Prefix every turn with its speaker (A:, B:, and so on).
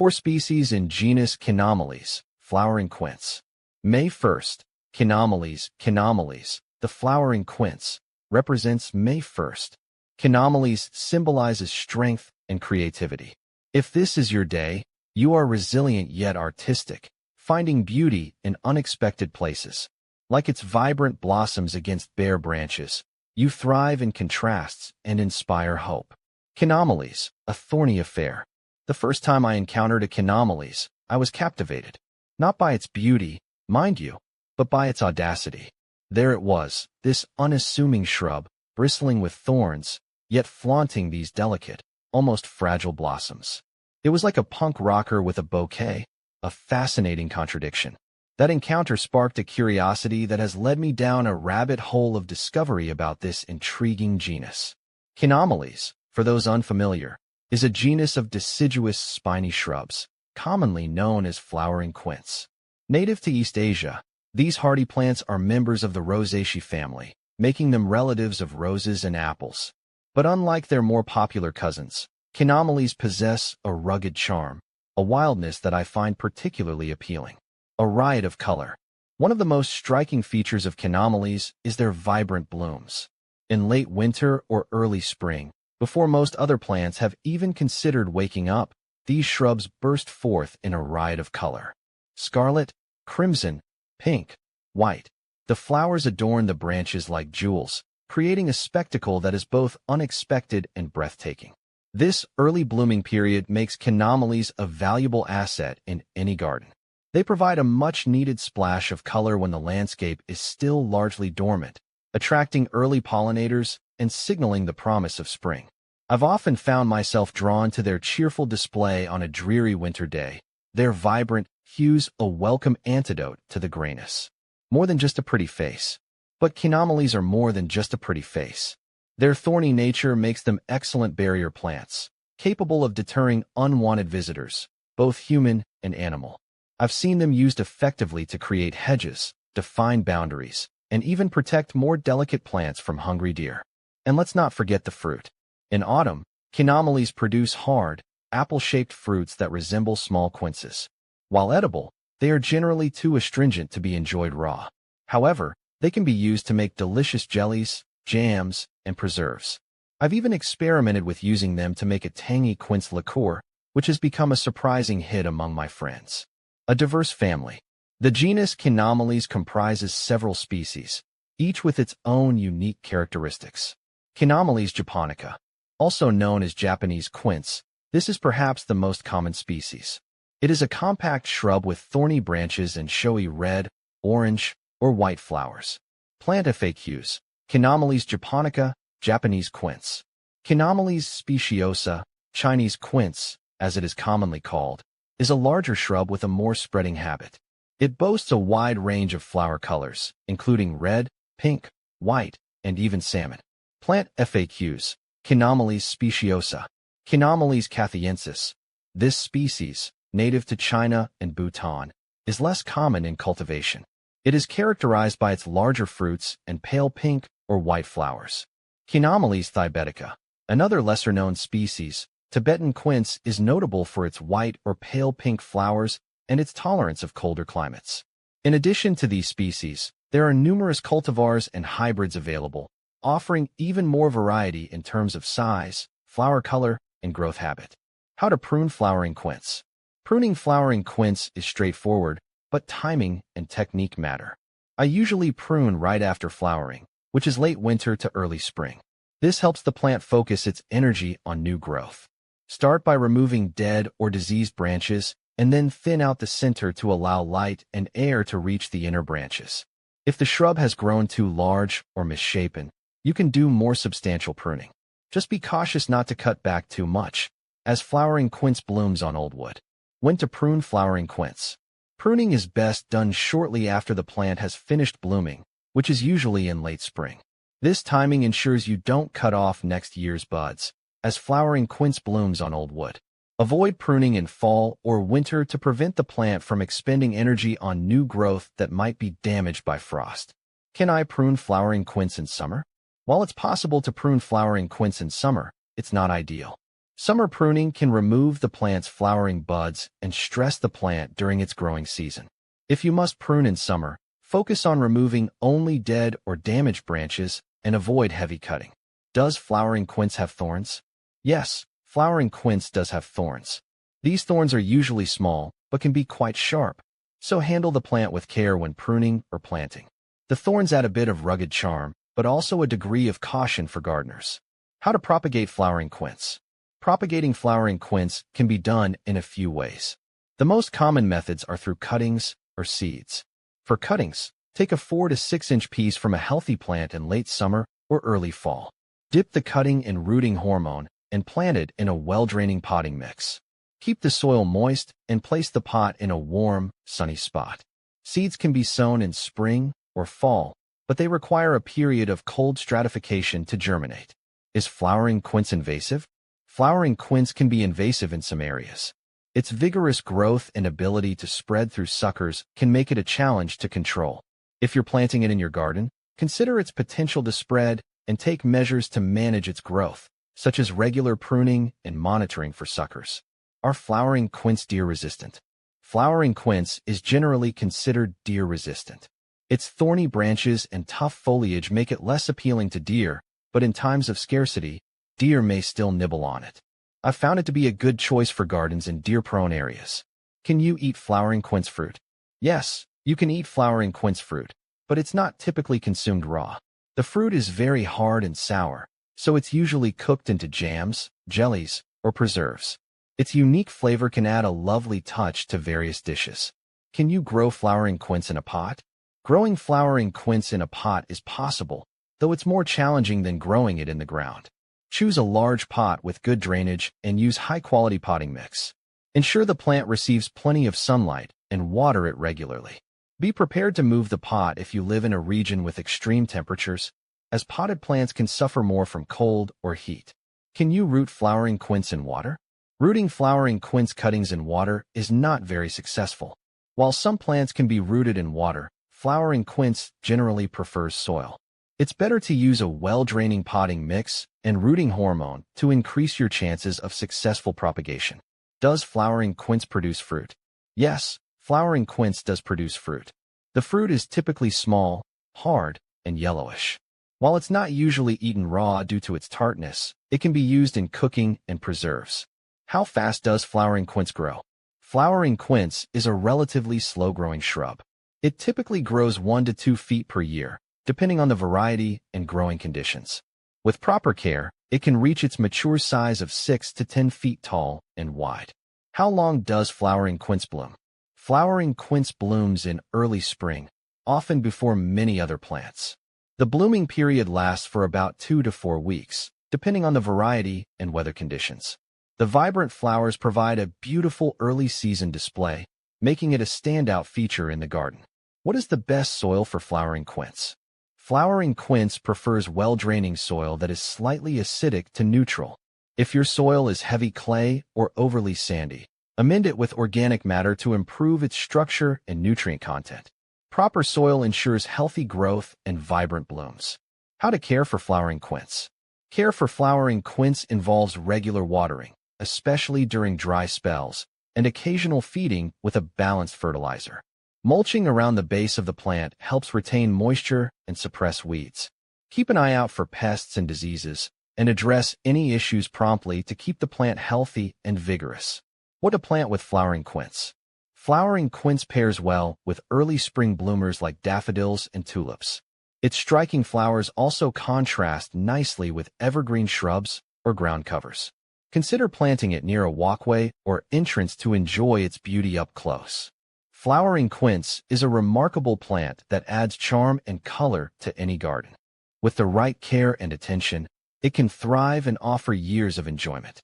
A: 4 species in genus Chaenomeles, flowering quince. May 1st, Chaenomeles, the flowering quince, represents May 1st. Chaenomeles symbolizes strength and creativity. If this is your day, you are resilient yet artistic, finding beauty in unexpected places. Like its vibrant blossoms against bare branches, you thrive in contrasts and inspire hope. Chaenomeles, a thorny affair. The first time I encountered a Chaenomeles, I was captivated. Not by its beauty, mind you, but by its audacity. There it was, this unassuming shrub, bristling with thorns, yet flaunting these delicate, almost fragile blossoms. It was like a punk rocker with a bouquet, a fascinating contradiction. That encounter sparked a curiosity that has led me down a rabbit hole of discovery about this intriguing genus. Chaenomeles, for those unfamiliar, is a genus of deciduous spiny shrubs, commonly known as flowering quince. Native to East Asia, these hardy plants are members of the Rosaceae family, making them relatives of roses and apples. But unlike their more popular cousins, Chaenomeles possess a rugged charm, a wildness that I find particularly appealing. A riot of color. One of the most striking features of Chaenomeles is their vibrant blooms. In late winter or early spring, before most other plants have even considered waking up, these shrubs burst forth in a riot of color. Scarlet, crimson, pink, white. The flowers adorn the branches like jewels, creating a spectacle that is both unexpected and breathtaking. This early blooming period makes Chaenomeles a valuable asset in any garden. They provide a much-needed splash of color when the landscape is still largely dormant, attracting early pollinators and signaling the promise of spring. I've often found myself drawn to their cheerful display on a dreary winter day, their vibrant hues a welcome antidote to the grayness. More than just a pretty face. But Chaenomeles are more than just a pretty face. Their thorny nature makes them excellent barrier plants, capable of deterring unwanted visitors, both human and animal. I've seen them used effectively to create hedges, define boundaries, and even protect more delicate plants from hungry deer. And let's not forget the fruit. In autumn, Chaenomeles produce hard, apple-shaped fruits that resemble small quinces. While edible, they are generally too astringent to be enjoyed raw. However, they can be used to make delicious jellies, jams, and preserves. I've even experimented with using them to make a tangy quince liqueur, which has become a surprising hit among my friends. A diverse family. The genus Chaenomeles comprises several species, each with its own unique characteristics. Chaenomeles japonica, also known as Japanese quince, this is perhaps the most common species. It is a compact shrub with thorny branches and showy red, orange, or white flowers. Plant FAQs. Chaenomeles japonica, Japanese quince. Chaenomeles speciosa, Chinese quince, as it is commonly called, is a larger shrub with a more spreading habit. It boasts a wide range of flower colors, including red, pink, white, and even salmon. Plant FAQs. Chaenomeles speciosa. Chaenomeles cathiensis. This species, native to China and Bhutan, is less common in cultivation. It is characterized by its larger fruits and pale pink or white flowers. Chaenomeles thiobetica, another lesser-known species, Tibetan quince is notable for its white or pale pink flowers and its tolerance of colder climates. In addition to these species, there are numerous cultivars and hybrids available, offering even more variety in terms of size, flower color, and growth habit. How to prune flowering quince. Pruning flowering quince is straightforward, but timing and technique matter. I usually prune right after flowering, which is late winter to early spring. This helps the plant focus its energy on new growth. Start by removing dead or diseased branches and then thin out the center to allow light and air to reach the inner branches. If the shrub has grown too large or misshapen, you can do more substantial pruning. Just be cautious not to cut back too much, as flowering quince blooms on old wood. When to prune flowering quince. Pruning is best done shortly after the plant has finished blooming, which is usually in late spring. This timing ensures you don't cut off next year's buds, as flowering quince blooms on old wood. Avoid pruning in fall or winter to prevent the plant from expending energy on new growth that might be damaged by frost. Can I prune flowering quince in summer? While it's possible to prune flowering quince in summer, it's not ideal. Summer pruning can remove the plant's flowering buds and stress the plant during its growing season. If you must prune in summer, focus on removing only dead or damaged branches and avoid heavy cutting. Does flowering quince have thorns? Yes, flowering quince does have thorns. These thorns are usually small, but can be quite sharp, so handle the plant with care when pruning or planting. The thorns add a bit of rugged charm, but also a degree of caution for gardeners. How to propagate flowering quince? Propagating flowering quince can be done in a few ways. The most common methods are through cuttings or seeds. For cuttings, take a 4 to 6 inch piece from a healthy plant in late summer or early fall. Dip the cutting in rooting hormone and plant it in a well-draining potting mix. Keep the soil moist and place the pot in a warm, sunny spot. Seeds can be sown in spring or fall, but they require a period of cold stratification to germinate. Is flowering quince invasive? Flowering quince can be invasive in some areas. Its vigorous growth and ability to spread through suckers can make it a challenge to control. If you're planting it in your garden, consider its potential to spread and take measures to manage its growth, such as regular pruning and monitoring for suckers. Are flowering quince deer-resistant? Flowering quince is generally considered deer-resistant. Its thorny branches and tough foliage make it less appealing to deer, but in times of scarcity, deer may still nibble on it. I've found it to be a good choice for gardens in deer-prone areas. Can you eat flowering quince fruit? Yes, you can eat flowering quince fruit, but it's not typically consumed raw. The fruit is very hard and sour, so it's usually cooked into jams, jellies, or preserves. Its unique flavor can add a lovely touch to various dishes. Can you grow flowering quince in a pot? Growing flowering quince in a pot is possible, though it's more challenging than growing it in the ground. Choose a large pot with good drainage and use high-quality potting mix. Ensure the plant receives plenty of sunlight and water it regularly. Be prepared to move the pot if you live in a region with extreme temperatures, as potted plants can suffer more from cold or heat. Can you root flowering quince in water? Rooting flowering quince cuttings in water is not very successful. While some plants can be rooted in water, flowering quince generally prefers soil. It's better to use a well-draining potting mix and rooting hormone to increase your chances of successful propagation. Does flowering quince produce fruit? Yes, flowering quince does produce fruit. The fruit is typically small, hard, and yellowish. While it's not usually eaten raw due to its tartness, it can be used in cooking and preserves. How fast does flowering quince grow? Flowering quince is a relatively slow-growing shrub. It typically grows 1 to 2 feet per year, depending on the variety and growing conditions. With proper care, it can reach its mature size of 6 to 10 feet tall and wide. How long does flowering quince bloom? Flowering quince blooms in early spring, often before many other plants. The blooming period lasts for about 2 to 4 weeks, depending on the variety and weather conditions. The vibrant flowers provide a beautiful early-season display, making it a standout feature in the garden. What is the best soil for flowering quince? Flowering quince prefers well-draining soil that is slightly acidic to neutral. If your soil is heavy clay or overly sandy, amend it with organic matter to improve its structure and nutrient content. Proper soil ensures healthy growth and vibrant blooms. How to care for flowering quince? Care for flowering quince involves regular watering, especially during dry spells, and occasional feeding with a balanced fertilizer. Mulching around the base of the plant helps retain moisture and suppress weeds. Keep an eye out for pests and diseases, and address any issues promptly to keep the plant healthy and vigorous. What to plant with flowering quince? Flowering quince pairs well with early spring bloomers like daffodils and tulips. Its striking flowers also contrast nicely with evergreen shrubs or ground covers. Consider planting it near a walkway or entrance to enjoy its beauty up close. Flowering quince is a remarkable plant that adds charm and color to any garden. With the right care and attention, it can thrive and offer years of enjoyment.